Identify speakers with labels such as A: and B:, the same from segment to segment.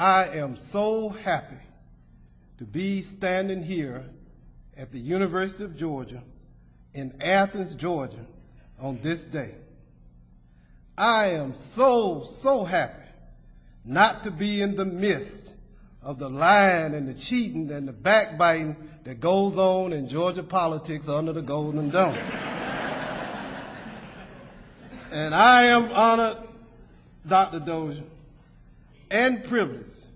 A: I am so happy to be standing here at the University of Georgia in Athens, Georgia on this day. I am so happy not to be in the midst of the lying and the cheating and the backbiting that goes on in Georgia politics under the Golden Dome. And I am honored, Dr. Dozier, and privileged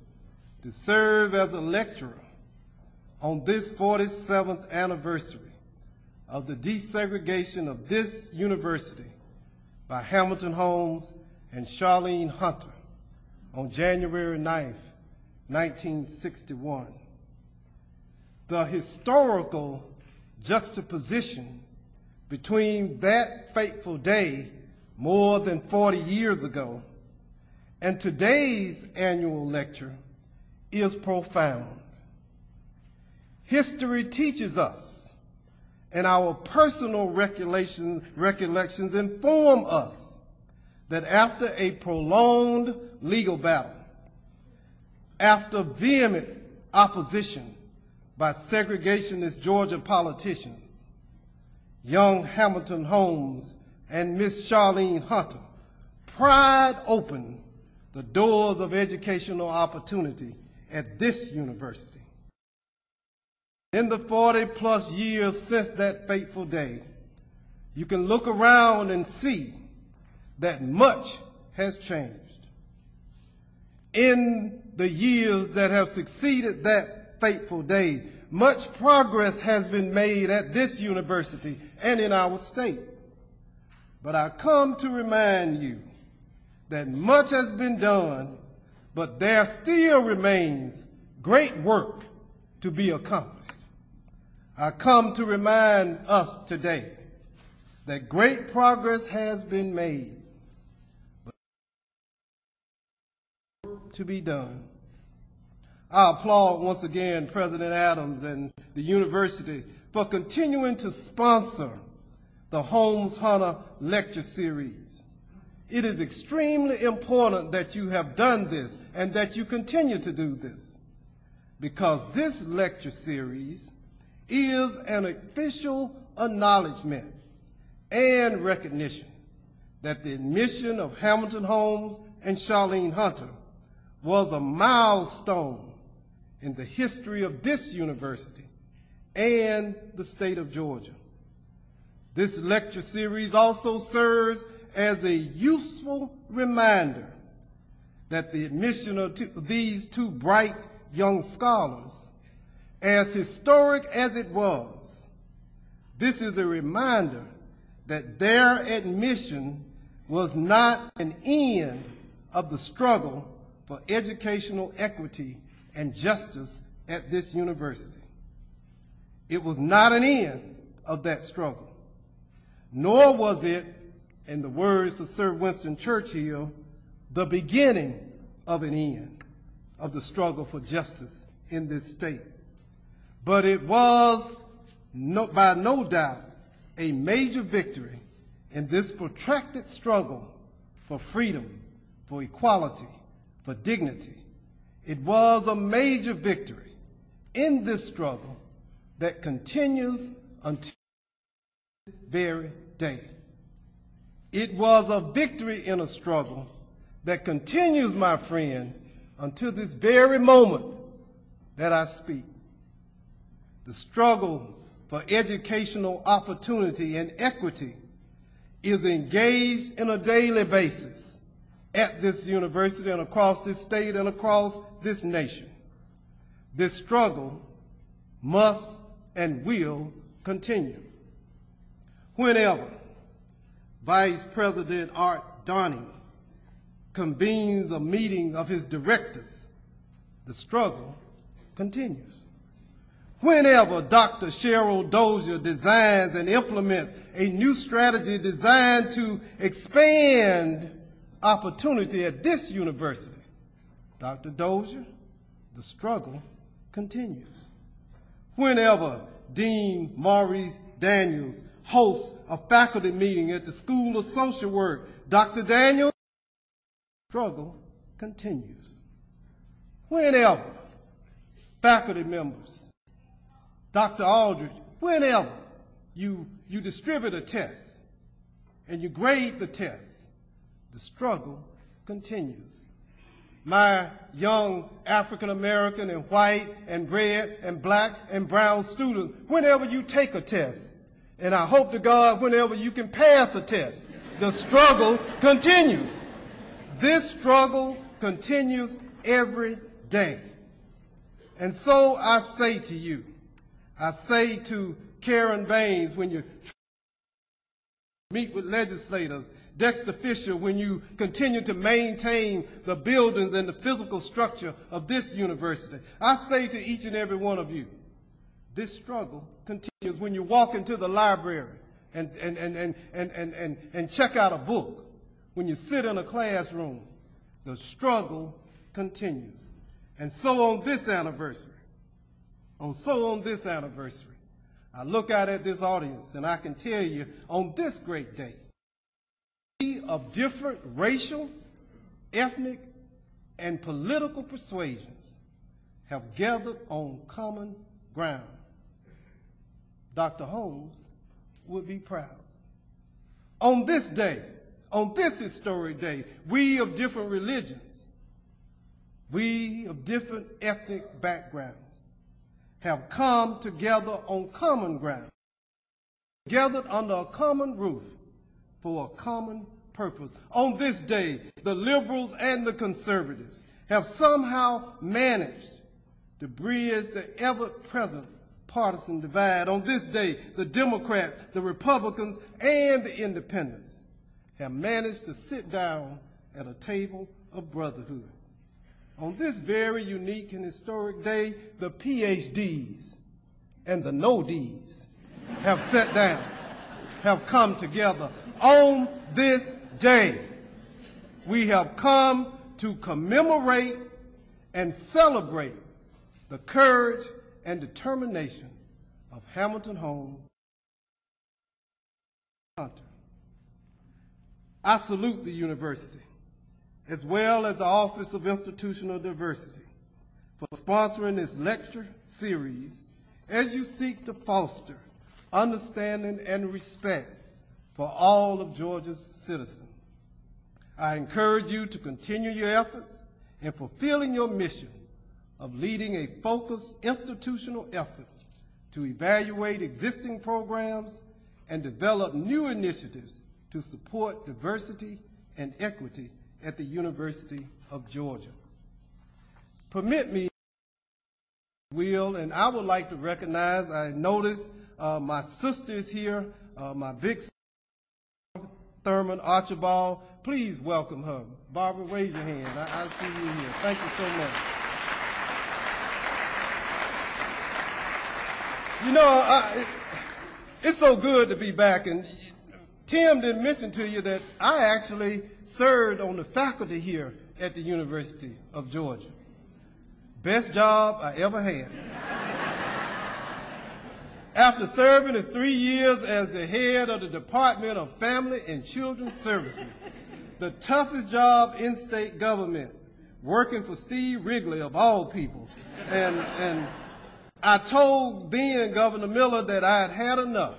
A: to serve as a lecturer on this 47th anniversary of the desegregation of this university by Hamilton Holmes and Charlayne Hunter on January 9th, 1961. The historical juxtaposition between that fateful day more than 40 years ago and today's annual lecture is profound. History teaches us, and our personal recollections inform us that after a prolonged legal battle, after vehement opposition by segregationist Georgia politicians, young Hamilton Holmes and Miss Charlayne Hunter pried open the doors of educational opportunity at this university. In the 40-plus years since that fateful day, you can look around and see that much has changed. In the years that have succeeded that fateful day, much progress has been made at this university and in our state. But I come to remind you that much has been done, but there still remains great work to be accomplished. I come to remind us today that great progress has been made, but work to be done. I applaud once again President Adams and the university for continuing to sponsor the Holmes-Hunter Lecture Series. It is extremely important that you have done this and that you continue to do this, because this lecture series is an official acknowledgement and recognition that the admission of Hamilton Holmes and Charlayne Hunter was a milestone in the history of this university and the state of Georgia. This lecture series also serves as a useful reminder that the admission of these two bright young scholars, as historic as it was, this is a reminder that their admission was not an end of the struggle for educational equity and justice at this university. It was not an end of that struggle, nor was it, in the words of Sir Winston Churchill, the beginning of an end of the struggle for justice in this state. But it was by no doubt a major victory in this protracted struggle for freedom, for equality, for dignity. It was a major victory in this struggle that continues until this very day. It was a victory in a struggle that continues, my friend, until this very moment that I speak. The struggle for educational opportunity and equity is engaged on a daily basis at this university and across this state and across this nation. This struggle must and will continue. Whenever Vice President Art Donning convenes a meeting of his directors, the struggle continues. Whenever Dr. Cheryl Dozier designs and implements a new strategy designed to expand opportunity at this university, Dr. Dozier, the struggle continues. Whenever Dean Maurice Daniels hosts a faculty meeting at the School of Social Work, Dr. Daniels, the struggle continues. whenever faculty members, Dr. Aldridge, whenever you distribute a test and you grade the test, the struggle continues. My young African American and white and red and black and brown students, whenever you take a test, and I hope to God whenever you can pass a test, the struggle continues. This struggle continues every day. And so I say to you, I say to Karen Baines when you meet with legislators, Dexter Fisher when you continue to maintain the buildings and the physical structure of this university, I say to each and every one of you, this struggle continues when you walk into the library and check out a book, when you sit in a classroom, the struggle continues. And so on this anniversary, I look out at this audience and I can tell you on this great day, we of different racial, ethnic, and political persuasions have gathered on common ground. Dr. Holmes would be proud. On this day, on this historic day, we of different religions, we of different ethnic backgrounds have come together on common ground, gathered under a common roof for a common purpose. On this day, the liberals and the conservatives have somehow managed to bridge the ever-present partisan divide. On this day, the Democrats, the Republicans, and the Independents have managed to sit down at a table of brotherhood. On this very unique and historic day, the PhDs and the no-Ds have sat down, have come together. On this day, we have come to commemorate and celebrate the courage and determination of Hamilton Holmes. Hunter. I salute the university, as well as the Office of Institutional Diversity, for sponsoring this lecture series as you seek to foster understanding and respect for all of Georgia's citizens. I encourage you to continue your efforts in fulfilling your mission of leading a focused institutional effort to evaluate existing programs and develop new initiatives to support diversity and equity at the University of Georgia. Permit me, and I would like to recognize, I notice my sister is here, my big sister, Thurmond Archibald. Please welcome her. Barbara, raise your hand. I see you here. Thank you so much. You know, it's so good to be back, and Tim didn't mention to you that I actually served on the faculty here at the University of Georgia. Best job I ever had. After serving 3 years as the head of the Department of Family and Children's Services, the toughest job in state government, working for Steve Wrigley of all people. And I told then Governor Miller that I had had enough.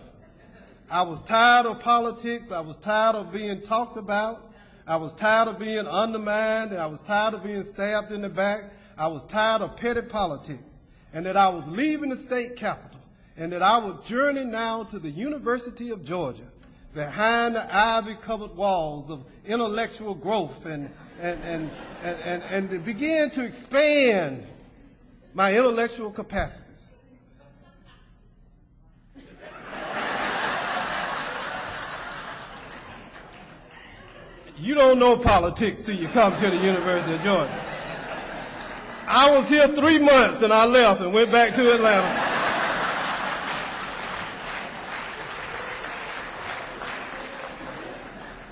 A: I was tired of politics. I was tired of being talked about. I was tired of being undermined. I was tired of being stabbed in the back. I was tired of petty politics. And that I was leaving the state capitol. And that I would journey now to the University of Georgia, behind the ivy-covered walls of intellectual growth, and to begin to expand my intellectual capacities. You don't know politics till you come to the University of Georgia. I was here 3 months and I left and went back to Atlanta.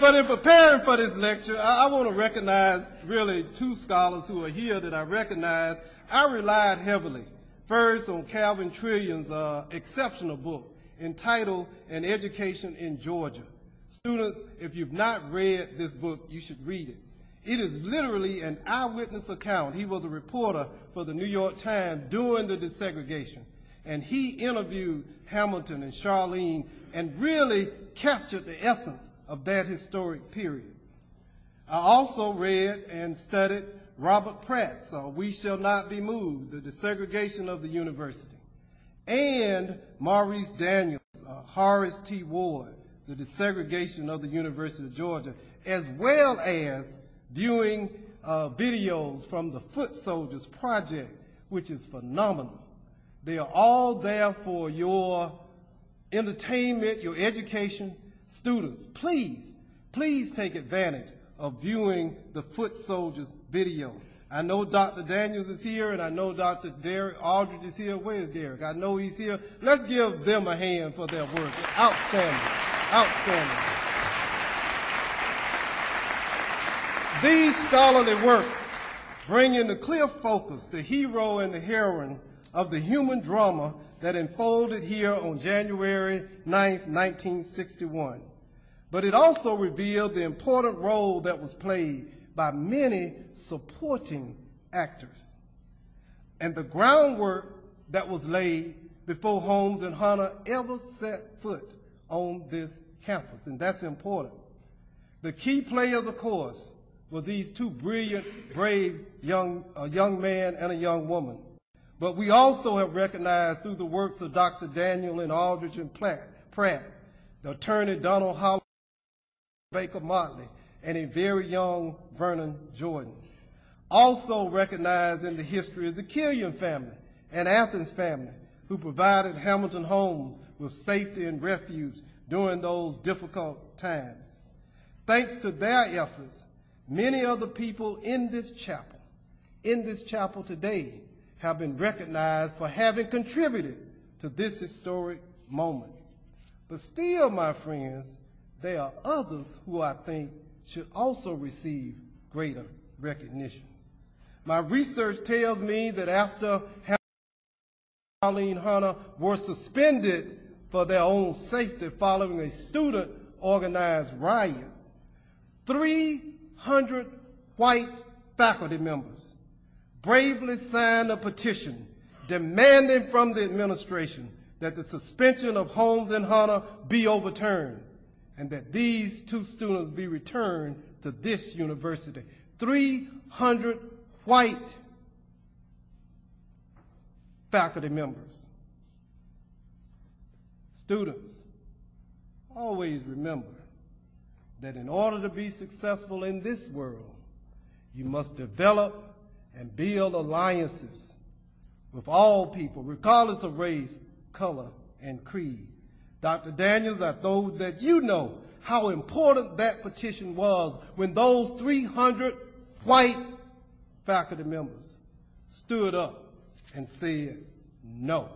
A: But in preparing for this lecture, I want to recognize really 2 scholars who are here that I recognize. I relied heavily, first on Calvin Trillion's exceptional book entitled An Education in Georgia. Students, if you've not read this book, you should read it. It is literally an eyewitness account. He was a reporter for the New York Times during the desegregation, and he interviewed Hamilton and Charlayne and really captured the essence of that historic period. I also read and studied Robert Pratt's We Shall Not Be Moved, The Desegregation of the University, and Maurice Daniels' Horace T. Ward, The Desegregation of the University of Georgia, as well as viewing videos from the Foot Soldiers Project, which is phenomenal. They are all there for your entertainment, your education. Students, please take advantage of viewing the Foot Soldiers video. I know Dr. Daniels is here, and I know Dr. Derek Aldridge is here. Where is Derek? I know he's here. Let's give them a hand for their work. Outstanding, outstanding. These scholarly works bring into clear focus the hero and the heroine of the human drama that unfolded here on January 9th, 1961. But it also revealed the important role that was played by many supporting actors and the groundwork that was laid before Holmes and Hunter ever set foot on this campus, and that's important. The key players, of course, were these two brilliant, brave a young man and a young woman. But we also have recognized through the works of Dr. Daniel and Aldridge and Pratt, the attorney Donald Holland, Baker Motley, and a very young Vernon Jordan. Also recognized in the history is the Killian family and Athens family, who provided Hamilton Holmes with safety and refuge during those difficult times. Thanks to their efforts, many of the people in this chapel today, have been recognized for having contributed to this historic moment. But still, my friends, there are others who I think should also receive greater recognition. My research tells me that after Charlayne Hunter were suspended for their own safety following a student-organized riot, 300 white faculty members bravely signed a petition demanding from the administration that the suspension of Holmes and Hunter be overturned and that these two students be returned to this university. 300 white faculty members. Students, always remember that in order to be successful in this world, you must develop and build alliances with all people, regardless of race, color, and creed. Dr. Daniels, I know that you know how important that petition was when those 300 white faculty members stood up and said no.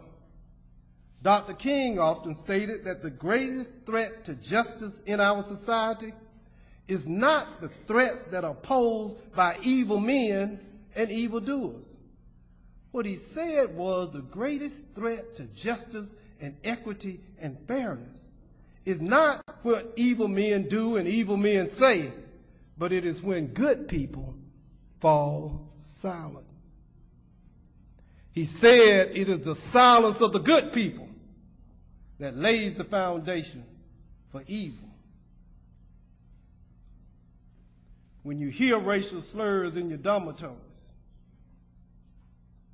A: Dr. King often stated that the greatest threat to justice in our society is not the threats that are posed by evil men and evildoers. What he said was the greatest threat to justice and equity and fairness is not what evil men do and evil men say, but it is when good people fall silent. He said it is the silence of the good people that lays the foundation for evil. When you hear racial slurs in your dormitories,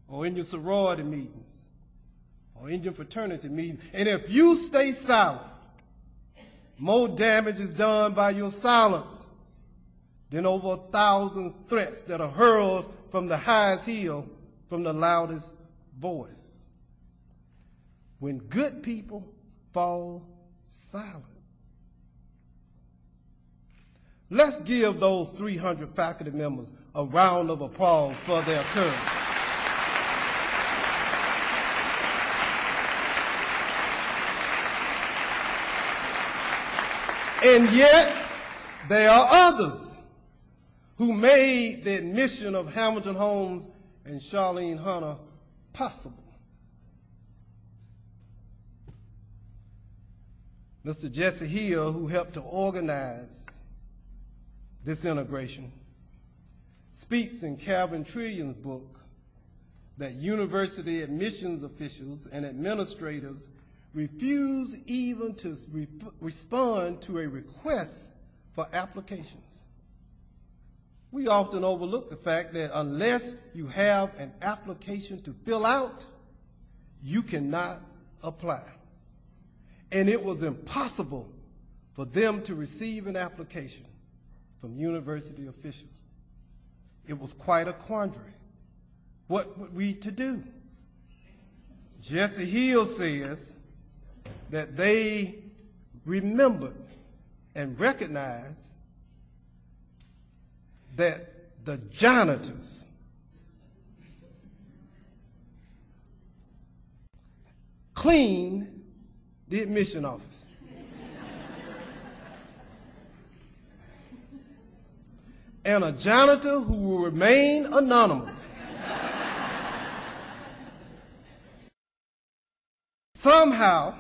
A: or in your sorority meetings, or in your fraternity meetings, and if you stay silent, more damage is done by your silence than over 1,000 threats that are hurled from the highest hill from the loudest voice. When good people fall silent. Let's give those 300 faculty members a round of applause for their courage. And yet, there are others who made the admission of Hamilton Holmes and Charlayne Hunter possible. Mr. Jesse Hill, who helped to organize this integration, speaks in Calvin Trillion's book that university admissions officials and administrators refuse even to respond to a request for applications. We often overlook the fact that unless you have an application to fill out, you cannot apply. And it was impossible for them to receive an application from university officials. It was quite a quandary. What were we to do? Jesse Hill says that they remembered and recognized that the janitors cleaned the admission office. And a janitor who will remain anonymous somehow,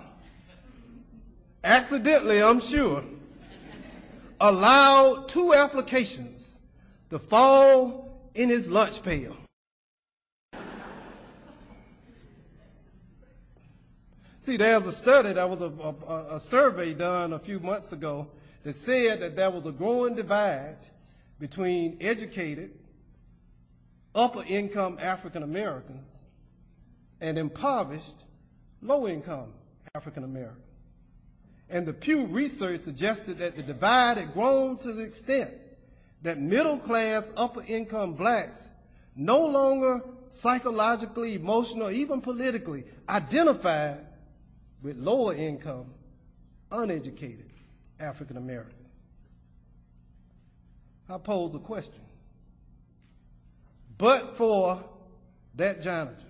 A: accidentally I'm sure, allowed 2 applications to fall in his lunch pail. See, there's a study, that was a survey done a few months ago that said that there was a growing divide between educated, upper-income African Americans and impoverished, low-income African Americans. And the Pew research suggested that the divide had grown to the extent that middle-class, upper-income blacks no longer psychologically, emotionally, even politically identified with lower-income, uneducated African Americans. I pose a question. But for that janitor,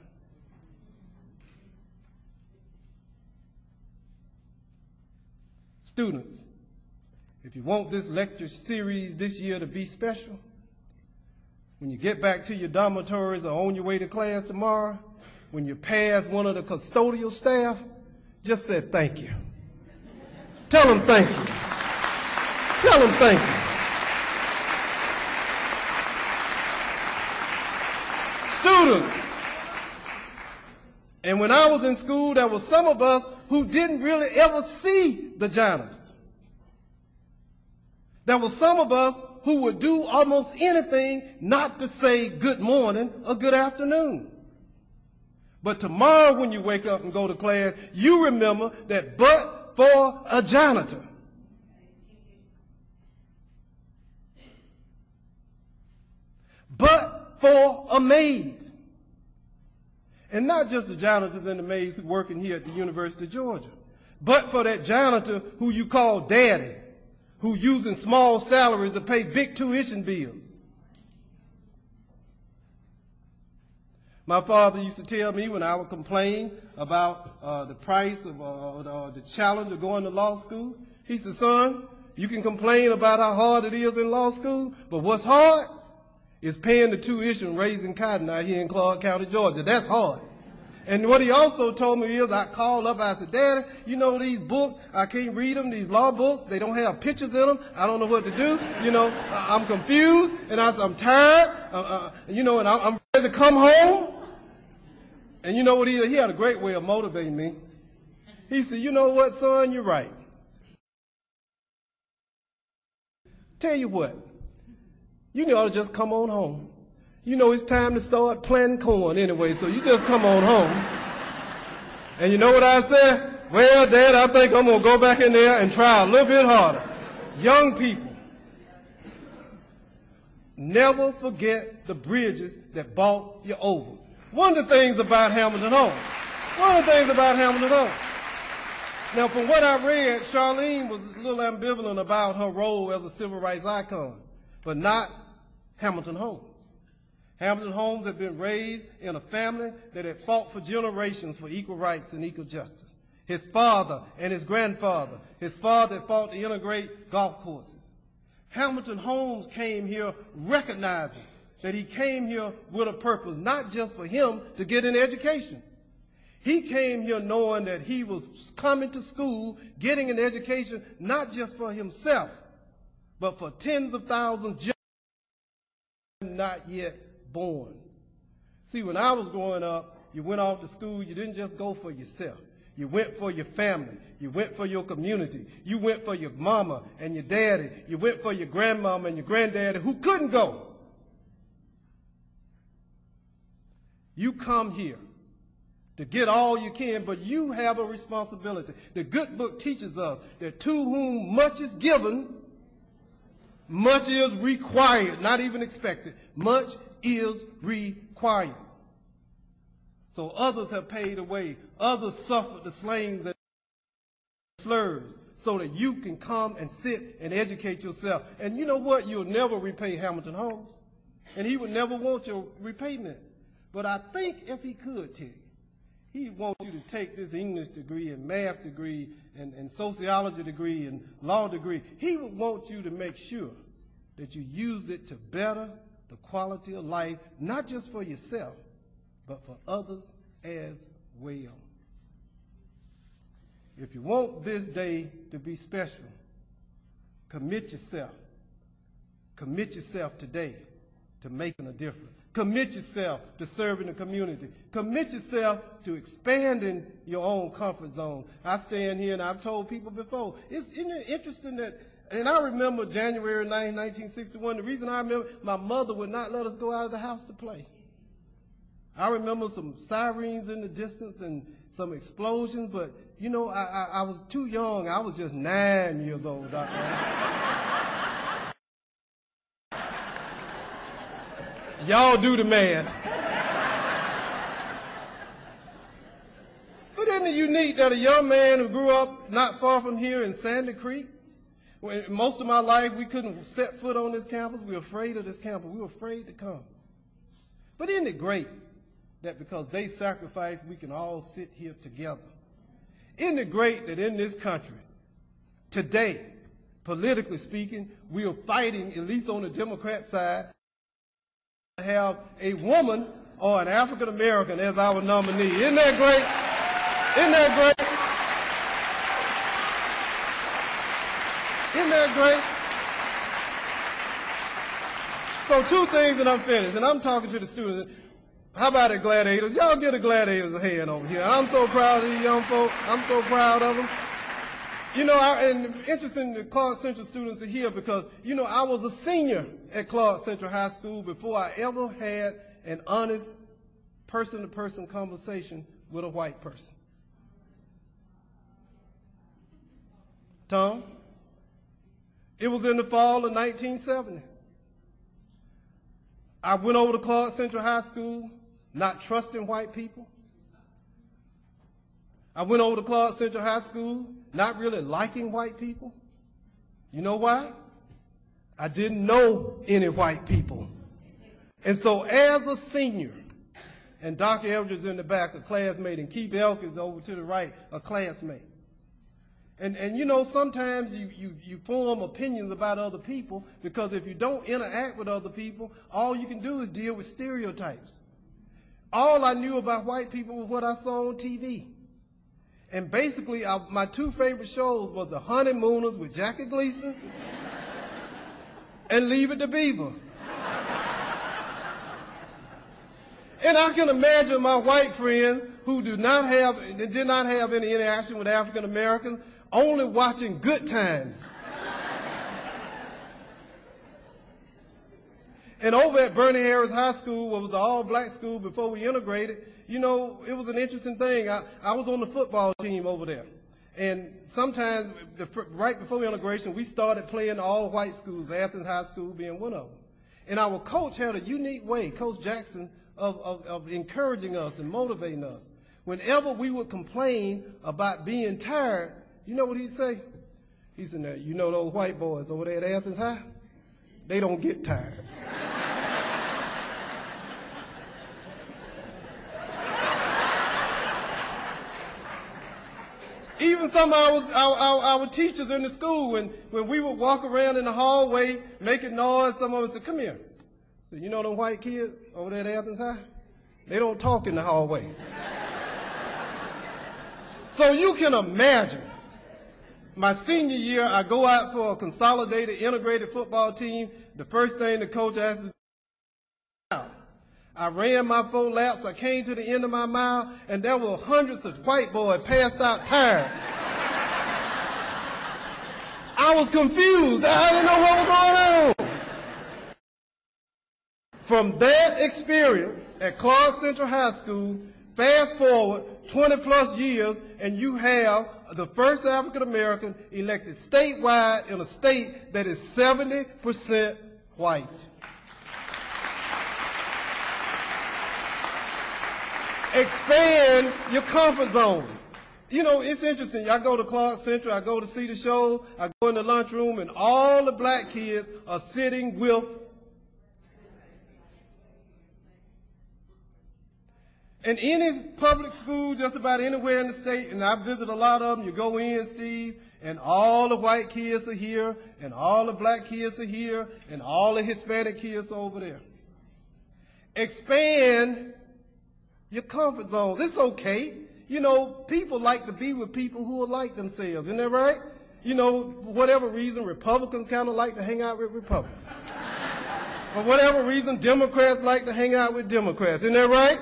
A: students, if you want this lecture series this year to be special, when you get back to your dormitories or on your way to class tomorrow, when you pass one of the custodial staff, just say thank you. Tell them thank you. Tell them thank you. Students, and when I was in school, there were some of us who didn't really ever see the janitors. There were some of us who would do almost anything not to say good morning or good afternoon. But tomorrow when you wake up and go to class, you remember that but for a janitor, but for a maid, and not just the janitors and the maids who working here at the University of Georgia, but for that janitor who you call daddy, who using small salaries to pay big tuition bills. My father used to tell me when I would complain about the price of the challenge of going to law school, he said, son, you can complain about how hard it is in law school, but what's hard is paying the tuition raising cotton out here in Clark County, Georgia. That's hard. And what he also told me is, I called up, I said, Daddy, you know these books, I can't read them, these law books, they don't have pictures in them, I don't know what to do, you know, I'm confused, and I said, I'm tired, you know, and I'm ready to come home. And you know what he had a great way of motivating me. He said, you know what, son, you're right. Tell you what, you ought to just come on home. You know it's time to start planting corn anyway, so you just come on home. And you know what I said? Well, Dad, I think I'm going to go back in there and try a little bit harder. Young people, never forget the bridges that brought you over. One of the things about Hamilton Holmes, now from what I read, Charlayne was a little ambivalent about her role as a civil rights icon, but not Hamilton Holmes. Hamilton Holmes had been raised in a family that had fought for generations for equal rights and equal justice. His father and his grandfather, his father had fought to integrate golf courses. Hamilton Holmes came here recognizing that he came here with a purpose, not just for him to get an education. He came here knowing that he was coming to school, getting an education, not just for himself, but for tens of thousands not yet born. See, when I was growing up, you went off to school, you didn't just go for yourself. You went for your family. You went for your community. You went for your mama and your daddy. You went for your grandmama and your granddaddy who couldn't go. You come here to get all you can, but you have a responsibility. The good book teaches us that to whom much is given, much is required, not even expected. Much is required. So others have paid the way. Others suffered the slings and slurs so that you can come and sit and educate yourself. And you know what? You'll never repay Hamilton Holmes. And he would never want your repayment. But I think if he could tell you, he'd want you to take this English degree and math degree and sociology degree and law degree. He would want you to make sure that you use it to better the quality of life, not just for yourself, but for others as well. If you want this day to be special, commit yourself. Commit yourself today to making a difference. Commit yourself to serving the community. Commit yourself to expanding your own comfort zone. I stand here and I've told people before, isn't it interesting that, and I remember January 9, 1961, the reason I remember, my mother would not let us go out of the house to play. I remember some sirens in the distance and some explosions, but you know, I was too young. I was just 9 years old, Dr. Y'all do the math. But isn't it unique that a young man who grew up not far from here in Sandy Creek, when most of my life we couldn't set foot on this campus, we were afraid of this campus, we were afraid to come. But isn't it great that because they sacrificed, we can all sit here together? Isn't it great that in this country, today, politically speaking, we are fighting, at least on the Democrat side, to have a woman or an African American as our nominee. Isn't that great? Isn't that great? Isn't that great? So 2 things and I'm finished, and I'm talking to the students. How about the gladiators? Y'all get the gladiators a hand over here. I'm so proud of these young folk. I'm so proud of them. You know, and interesting, the Clark Central students are here because, you know, I was a senior at Clark Central High School before I ever had an honest person-to-person conversation with a white person. Tom? It was in the fall of 1970. I went over to Clark Central High School, not trusting white people. I went over to Clark Central High School, not really liking white people. You know why? I didn't know any white people. And so as a senior, and Dr. Eldridge in the back, a classmate, and Keith Elk is over to the right, a classmate. And you know, sometimes you form opinions about other people because if you don't interact with other people, all you can do is deal with stereotypes. All I knew about white people was what I saw on TV. And basically, my 2 favorite shows were The Honeymooners with Jackie Gleason and Leave It to Beaver. And I can imagine my white friends who did not have any interaction with African Americans, only watching Good Times. And over at Bernie Harris High School, what was the all-black school before we integrated, you know, it was an interesting thing. I was on the football team over there. And sometimes, right before integration, we started playing all-white schools, Athens High School being one of them. And our coach had a unique way, Coach Jackson, of encouraging us and motivating us. Whenever we would complain about being tired, you know what he'd say? He said, you know those white boys over there at Athens High? They don't get tired. Even some of our teachers in the school, when we would walk around in the hallway making noise, some of us said, come here. So you know them white kids over there at Athens High? They don't talk in the hallway. So you can imagine, my senior year, I go out for a consolidated, integrated football team. The first thing the coach asks I ran my 4 laps. I came to the end of my mile, and there were hundreds of white boys passed out tired. I was confused. I didn't know what was going on. From that experience at Clark Central High School, fast forward 20 plus years, and you have the first African American elected statewide in a state that is 70% white. Expand your comfort zone. You know, it's interesting. I go to Clark Central, I go to see the show, I go in the lunchroom, and all the black kids are sitting with in any public school, just about anywhere in the state, and I visit a lot of them, you go in, Steve, and all the white kids are here, and all the black kids are here, and all the Hispanic kids are over there. Expand your comfort zones. It's okay. You know, people like to be with people who are like themselves. Isn't that right? You know, for whatever reason, Republicans kind of like to hang out with Republicans. For whatever reason, Democrats like to hang out with Democrats. Isn't that right?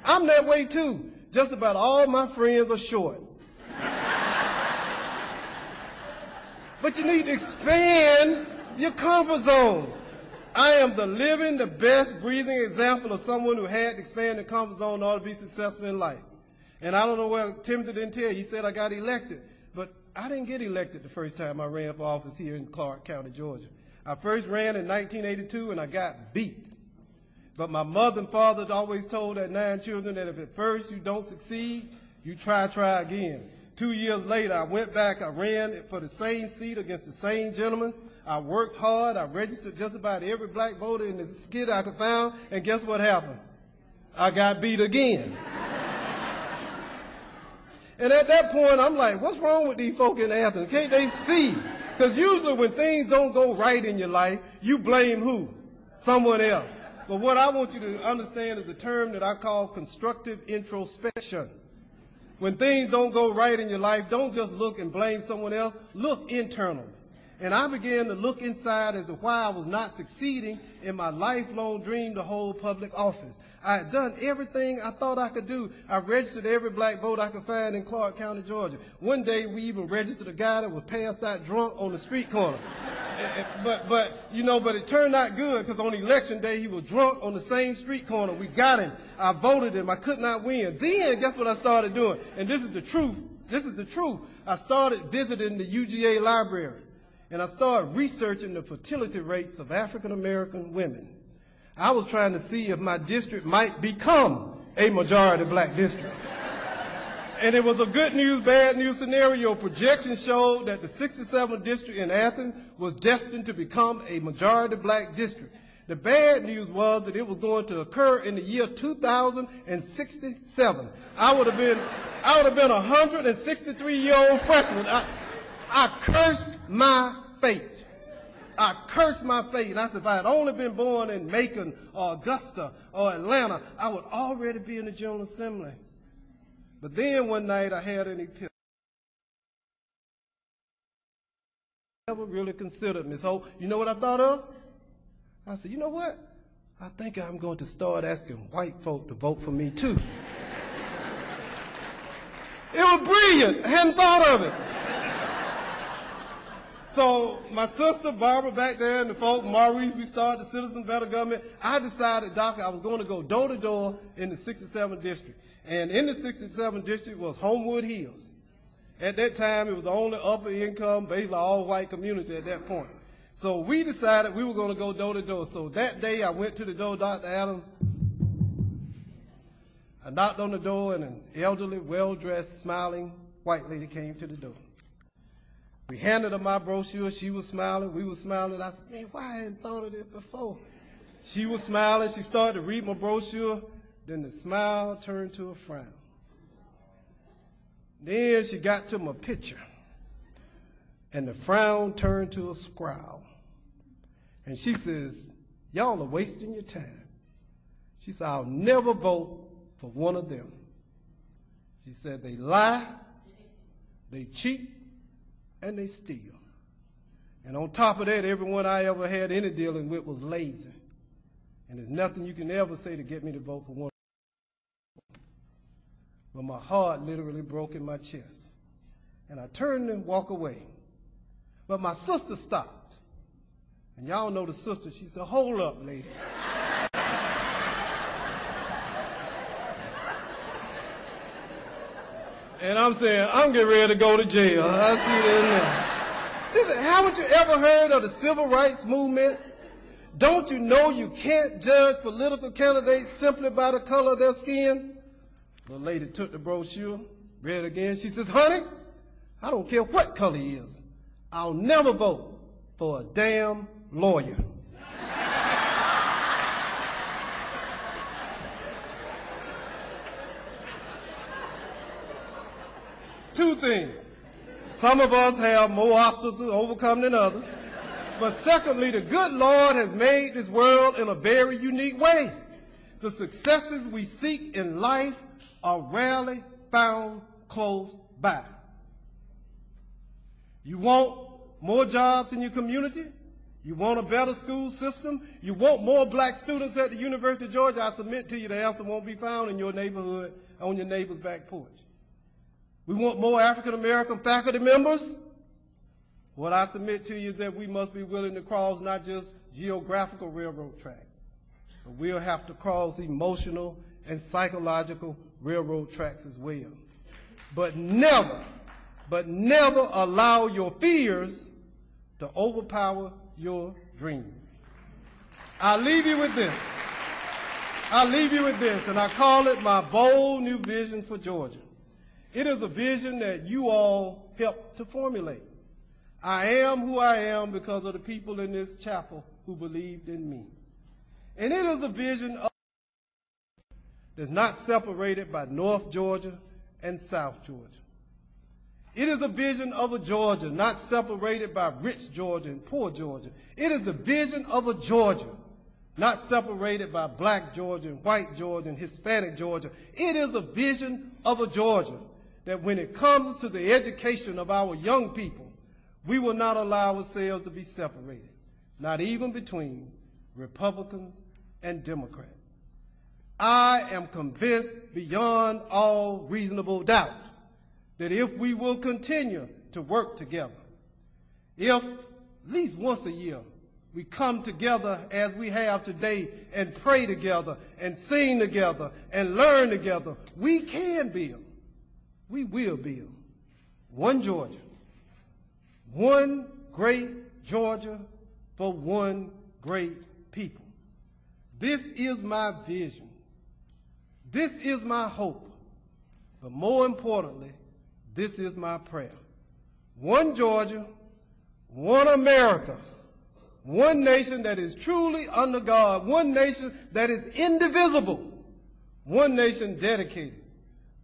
A: I'm that way too. Just about all my friends are short. But you need to expand your comfort zone. I am the living, the best breathing example of someone who had to expand the comfort zone in order to be successful in life. And I don't know what Timothy didn't tell you. He said I got elected. But I didn't get elected the first time I ran for office here in Clark County, Georgia. I first ran in 1982 and I got beat. But my mother and father always told their 9 children that if at first you don't succeed, you try again. 2 years later, I went back, I ran for the same seat against the same gentleman. I worked hard, I registered just about every black voter in the skid I could find, and guess what happened? I got beat again. And at that point, I'm like, what's wrong with these folk in Athens? Can't they see? Because usually when things don't go right in your life, you blame who? Someone else. But what I want you to understand is a term that I call constructive introspection. When things don't go right in your life, don't just look and blame someone else. Look internally. And I began to look inside as to why I was not succeeding in my lifelong dream to hold public office. I had done everything I thought I could do. I registered every black vote I could find in Clark County, Georgia. One day we even registered a guy that was passed out drunk on the street corner. But it turned out good because on election day he was drunk on the same street corner. We got him. I voted him. I could not win. Then guess what I started doing? And this is the truth. This is the truth. I started visiting the UGA library. And I started researching the fertility rates of African American women. I was trying to see if my district might become a majority black district. And it was a good news, bad news scenario. Projections showed that the 67th district in Athens was destined to become a majority black district. The bad news was that it was going to occur in the year 2067. I would have been a 163-year-old freshman. I cursed my fate. I cursed my fate. And I said, if I had only been born in Macon or Augusta or Atlanta, I would already be in the General Assembly. But then one night I had an epiphany. I never really considered Ms. Holt. You know what I thought of? I said, you know what? I think I'm going to start asking white folk to vote for me too. It was brilliant. I hadn't thought of it. So my sister, Barbara, back there, and the folk, Maurice, we started the Citizen Better Government. I decided, Doctor, I was going to go door to door in the 67th district. And in the 67th district was Homewood Hills. At that time, it was the only upper income, basically all white community at that point. So we decided we were going to go door to door. So that day I went to the door, Dr. Adams. I knocked on the door and an elderly, well-dressed, smiling white lady came to the door. We handed her my brochure. She was smiling. We were smiling. I said, man, why I hadn't thought of this before? She was smiling. She started to read my brochure. Then the smile turned to a frown. Then she got to my picture. And the frown turned to a scowl. And she says, y'all are wasting your time. She said, I'll never vote for one of them. She said, they lie, they cheat, and they steal. And on top of that, everyone I ever had any dealing with was lazy. And there's nothing you can ever say to get me to vote for one. But my heart literally broke in my chest. And I turned and walked away. But my sister stopped. And y'all know the sister. She said, "Hold up, lady." And I'm saying, I'm getting ready to go to jail. I see that now. She said, "Haven't you ever heard of the civil rights movement? Don't you know you can't judge political candidates simply by the color of their skin?" The lady took the brochure, read it again. She says, "Honey, I don't care what color he is. I'll never vote for a damn lawyer." Two things. Some of us have more obstacles to overcome than others. But secondly, the good Lord has made this world in a very unique way. The successes we seek in life are rarely found close by. You want more jobs in your community? You want a better school system? You want more black students at the University of Georgia? I submit to you the answer won't be found in your neighborhood, on your neighbor's back porch. We want more African-American faculty members? What I submit to you is that we must be willing to cross not just geographical railroad tracks, but we'll have to cross emotional and psychological railroad tracks as well. But never allow your fears to overpower your dreams. I'll leave you with this. And I call it my bold new vision for Georgia. It is a vision that you all helped to formulate. I am who I am because of the people in this chapel who believed in me. And it is a vision that's not separated by North Georgia and South Georgia. It is a vision of a Georgia not separated by rich Georgia and poor Georgia. It is the vision of a Georgia not separated by black Georgia and white Georgia and Hispanic Georgia. It is a vision of a Georgia that when it comes to the education of our young people, we will not allow ourselves to be separated, not even between Republicans and Democrats. I am convinced beyond all reasonable doubt that if we will continue to work together, if at least once a year we come together as we have today and pray together and sing together and learn together, we can build, we will build one Georgia, one great Georgia for one great people. This is my vision. This is my hope. But more importantly, this is my prayer. One Georgia, one America, one nation that is truly under God, one nation that is indivisible, one nation dedicated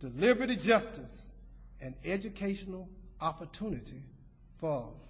A: to liberty, justice, and educational opportunity for all.